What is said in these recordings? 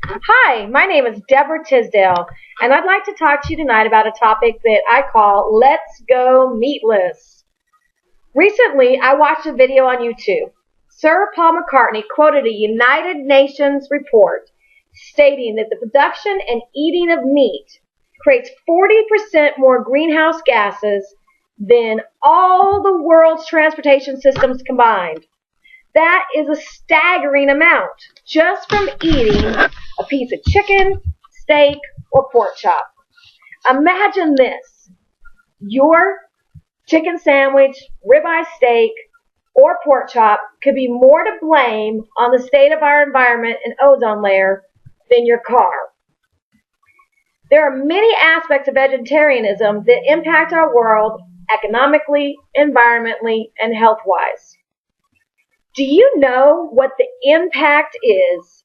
Hi, my name is D.Tisdale, and I'd like to talk to you tonight about a topic that I call Let's Go Meatless. Recently, I watched a video on YouTube. Sir Paul McCartney quoted a United Nations report stating that the production and eating of meat creates 40% more greenhouse gases than all the world's transportation systems combined. That is a staggering amount just from eating a piece of chicken, steak, or pork chop. Imagine this. Your chicken sandwich, ribeye steak, or pork chop could be more to blame on the state of our environment and ozone layer than your car. There are many aspects of vegetarianism that impact our world economically, environmentally, and health-wise. Do you know what the impact is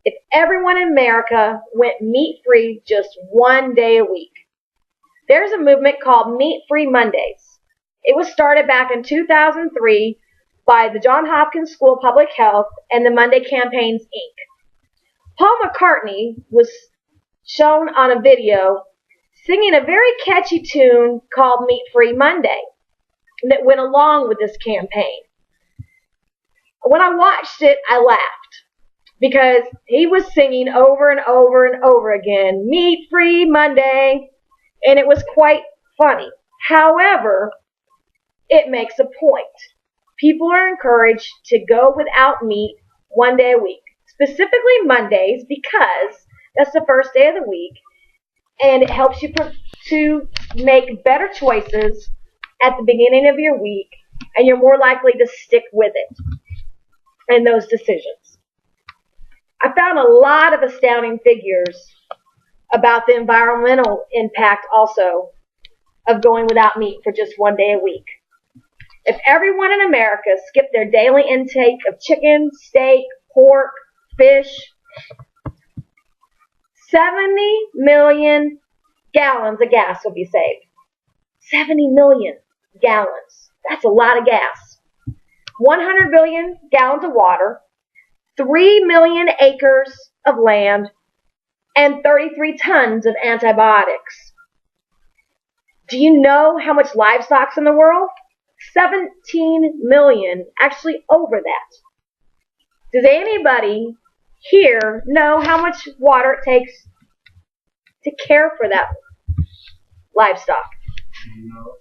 if everyone in America went meat-free just one day a week? There's a movement called Meat-Free Mondays. It was started back in 2003 by the Johns Hopkins School of Public Health and the Monday Campaigns, Inc. Paul McCartney was shown on a video singing a very catchy tune called Meat-Free Monday that went along with this campaign. When I watched it, I laughed because he was singing over and over and over again, Meat-Free Monday, and it was quite funny. However, it makes a point. People are encouraged to go without meat one day a week, specifically Mondays, because that's the first day of the week, and it helps you to make better choices at the beginning of your week, and you're more likely to stick with it in those decisions. I found a lot of astounding figures about the environmental impact also of going without meat for just one day a week. If everyone in America skipped their daily intake of chicken, steak, pork, fish, 70 million gallons of gas will be saved. 70 million gallons. That's a lot of gas. 100 billion gallons of water, 3 million acres of land, and 33 tons of antibiotics. Do you know how much livestock's in the world? 17 million, actually over that. Does anybody here know how much water it takes to care for that livestock? No.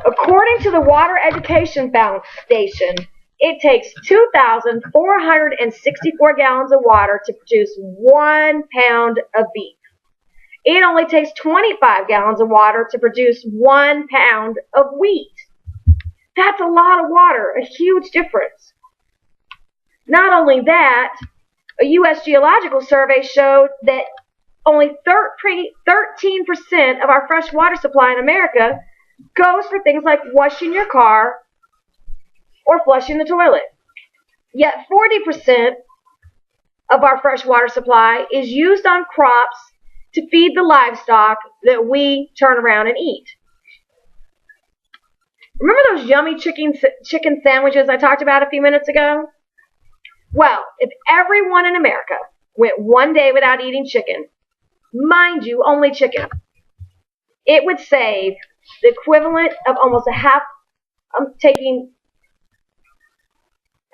According to the Water Education Foundation, it takes 2,464 gallons of water to produce 1 pound of beef. It only takes 25 gallons of water to produce 1 pound of wheat. That's a lot of water, a huge difference. Not only that, a U.S. Geological Survey showed that only 13% of our fresh water supply in America goes for things like washing your car or flushing the toilet. Yet 40% of our fresh water supply is used on crops to feed the livestock that we turn around and eat. Remember those yummy chicken sandwiches I talked about a few minutes ago? Well, if everyone in America went one day without eating chicken, mind you, only chicken, it would save the equivalent of almost taking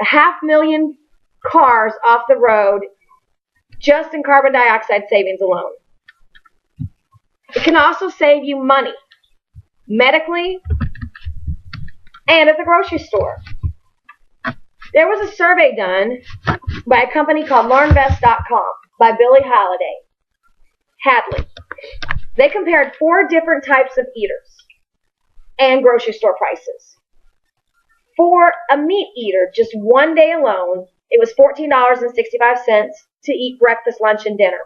a 500,000 cars off the road just in carbon dioxide savings alone. It can also save you money, medically, and at the grocery store. There was a survey done by a company called LearnVest.com by Billy Hadley. They compared 4 different types of eaters and grocery store prices. For a meat eater, just one day alone, it was $14.65 to eat breakfast, lunch, and dinner.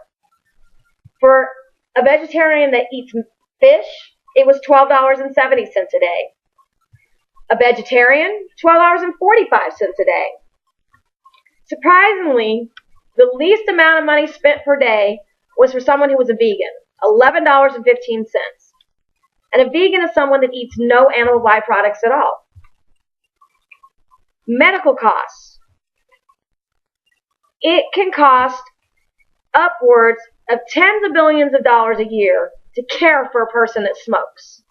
For a vegetarian that eats fish, it was $12.70 a day. A vegetarian, $12.45 a day. Surprisingly, the least amount of money spent per day was for someone who was a vegan, $11.15. And a vegan is someone that eats no animal byproducts at all. Medical costs. it can cost upwards of tens of billions of dollars a year to care for a person that smokes.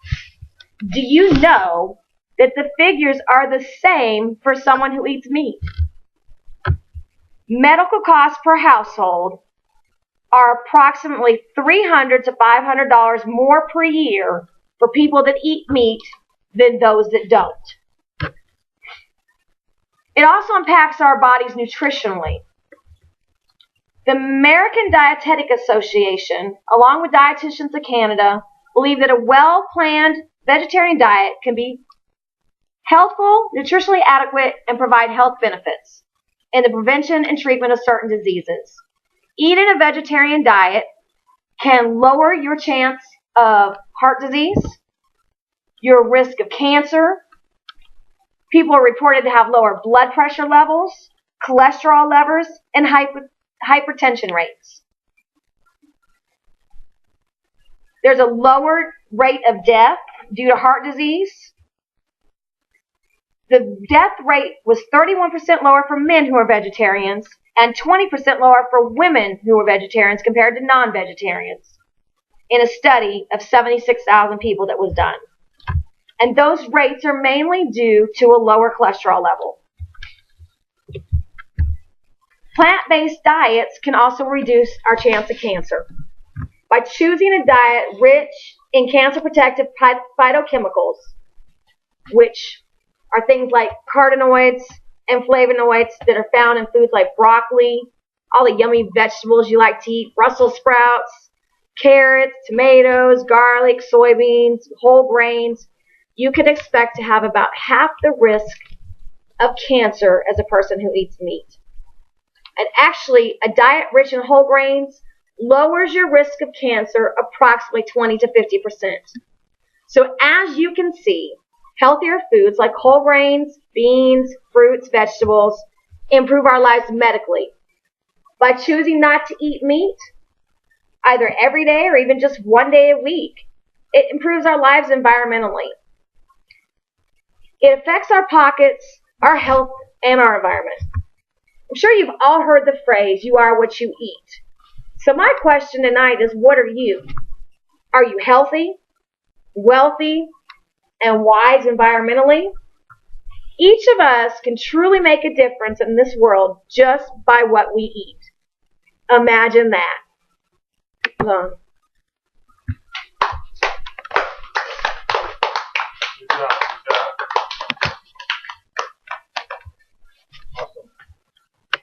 Do you know that the figures are the same for someone who eats meat? Medical costs per household are approximately $300 to $500 more per year for people that eat meat than those that don't. It also impacts our bodies nutritionally. The American Dietetic Association, along with Dietitians of Canada, believe that a well-planned vegetarian diet can be healthful, nutritionally adequate, and provide health benefits in the prevention and treatment of certain diseases. Eating a vegetarian diet can lower your chance of heart disease, your risk of cancer. People are reported to have lower blood pressure levels, cholesterol levels, and hypertension rates. There's a lower rate of death due to heart disease. The death rate was 31% lower for men who are vegetarians and 20% lower for women who are vegetarians compared to non-vegetarians in a study of 76,000 people that was done. And those rates are mainly due to a lower cholesterol level. Plant-based diets can also reduce our chance of cancer. By choosing a diet rich in cancer-protective phytochemicals, which are things like carotenoids and flavonoids that are found in foods like broccoli, all the yummy vegetables you like to eat, Brussels sprouts, carrots, tomatoes, garlic, soybeans, whole grains, you can expect to have about half the risk of cancer as a person who eats meat. And actually, a diet rich in whole grains lowers your risk of cancer approximately 20 to 50%. So as you can see, healthier foods like whole grains, beans, fruits, vegetables improve our lives medically. By choosing not to eat meat, either every day or even just one day a week, it improves our lives environmentally. It affects our pockets, our health, and our environment. I'm sure you've all heard the phrase, you are what you eat. So my question tonight is, what are you? Are you healthy, wealthy, and wise environmentally? Each of us can truly make a difference in this world just by what we eat. Imagine that.